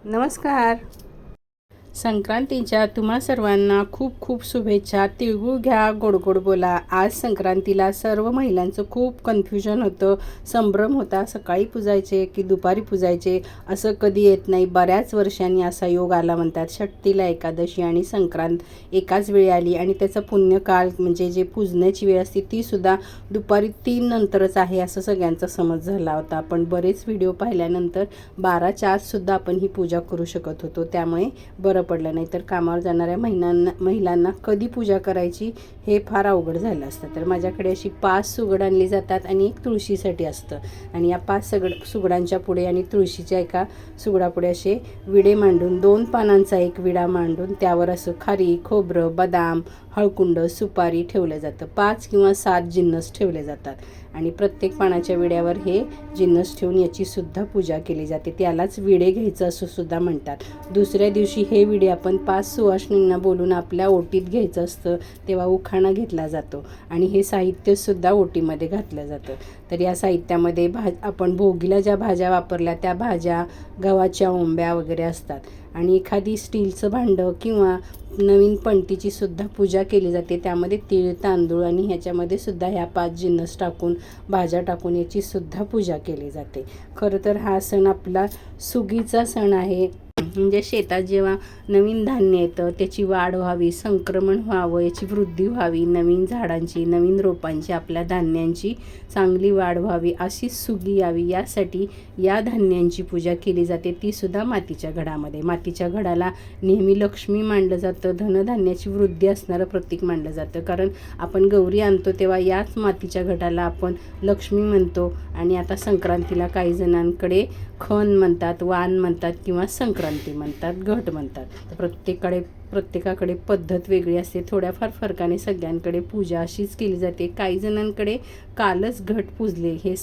नमस्कार. संक्रांतीच्या तुम्हा सर्वांना खूप खूप शुभेच्छा. तिळगुळ घ्या, गोड गोड बोला. आज संक्रांतीला सर्व महिलांचं खूप कन्फ्युजन होतं, संभ्रम होता. सकाळी पूजायचे की दुपारी पूजायचे असं कधी येत नाही. बऱ्याच वर्षांनी असा योग आला म्हणतात. षष्टीला एकादशी आणि संक्रांत एकाच वेळी आली आणि त्याचा पुण्यकाळ म्हणजे जे पूजण्याची वेळ असते तीसुद्धा दुपारी 3 नंतरच आहे असं सगळ्यांचा समज झाला होता. पण बरेच व्हिडिओ पाहिल्यानंतर 12च्या आतसुद्धा आपण ही पूजा करू शकत होतो. त्यामुळे बरं पडलं. नाही तर कामावर जाणाऱ्या महिलांना कधी पूजा करायची हे फार अवघड झालं असतं. तर माझ्याकडे अशी 5 सुगड आणली जातात आणि एक तुळशीसाठी असतं. आणि या 5 सुगडांच्या पुढे आणि तुळशीच्या एका सुगडापुढे असे विडे मांडून 2 पानांचा एक विडा मांडून त्यावर असं खारीक, खोबरं, बदाम, हळकुंड, सुपारी ठेवलं जातं. 5 किंवा 7 जिन्नस ठेवले जातात आणि प्रत्येक पानाच्या विड्यावर हे जिन्नस ठेवून याची सुद्धा पूजा केली जाते. त्यालाच विडे घ्यायचं असं सुद्धा म्हणतात. दुसऱ्या दिवशी हे विडे आपण 5 सुवासिनींना बोलून आपल्या ओटीत घ्यायचं असतं. तेव्हा उखाणा घेतला जातो आणि हे साहित्यसुद्धा ओटीमध्ये घातलं जातं. तर या साहित्यामध्ये आपण भोगीला ज्या भाज्या वापरल्या त्या भाज्या, गव्हाच्या ओंब्या वगैरे असतात आणि एखादी स्टीलचं भांडं किंवा नवीन पणतीची सुद्धा पूजा केली जाते. त्यामध्ये तीळ, तांदूळ आणि ह्याच्यामध्ये सुद्धा ह्या 5 जिन्नस टाकून, भाज्या टाकून याची सुद्धा पूजा केली जाते. खरं तर हा सण आपला सुगीचा सण आहे. म्हणजे शेतात जेव्हा नवीन धान्य येतं त्याची वाढ व्हावी, संक्रमण व्हावं, याची वृद्धी व्हावी, नवीन झाडांची, नवीन रोपांची, आपल्या धान्यांची चांगली वाढ व्हावी, अशी सुगी यावी यासाठी या धान्यांची पूजा केली जाते. तीसुद्धा मातीच्या घडामध्ये. मातीच्या घडाला नेहमी लक्ष्मी मानलं जातं, धनधान्याची वृद्धी असणारं प्रतीक मानलं जातं. कारण आपण गौरी आणतो तेव्हा याच मातीच्या घडाला आपण लक्ष्मी म्हणतो. आणि आता संक्रांतीला काही जणांकडे खण म्हणतात, वाण म्हणतात किंवा संक्रांती म्हणतात, घट म्हणतात. तर प्रत्येकाकडे पद्धत वेगळी असते. थोड्याफार फरकाने सगळ्यांकडे पूजा अशीच केली जाते. काही जणांकडे कालच घट पूजले, हे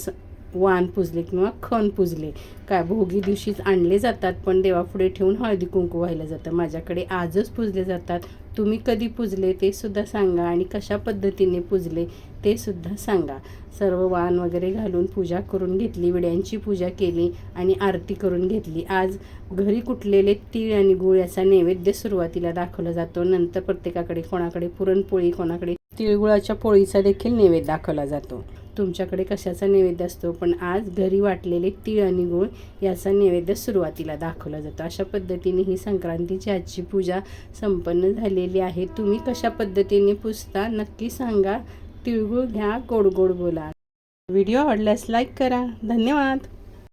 वाण पूजले किंवा खण पूजले, काय भोगी दिवशीच आणले जातात पण देवापुढे ठेवून हळदी कुंकू वाहिलं जातं. माझ्याकडे आजच पूजले जातात. तुम्ही कधी पूजले ते सुद्धा सांगा आणि कशा पद्धतीने पूजले ते सुद्धा सांगा. सर्व वाण वगैरे घालून पूजा करून घेतली, विड्यांची पूजा केली आणि आरती करून घेतली. आज घरी कुटलेले तीळ आणि गूळ याचा नैवेद्य सुरुवातीला दाखवला जातो. नंतर प्रत्येकाकडे कोणाकडे पुरणपोळी, कोणाकडे तिळगुळाच्या पोळीचा देखील नैवेद्य दाखवला जातो. तुमच्याकडे कशाचा नैवेद्य असतो, पण आज घरी वाटलेले तीळ आणि गूळ याचा नैवेद्य सुरुवातीला दाखवला जातो. अशा पद्धतीने ही संक्रांतीची आजची पूजा संपन्न झालेली आहे. तुम्ही कशा पद्धतीने पूजता नक्की सांगा. तिळगुळ घ्या, गोड गोड बोला. व्हिडिओ आवडल्यास लाईक करा. धन्यवाद.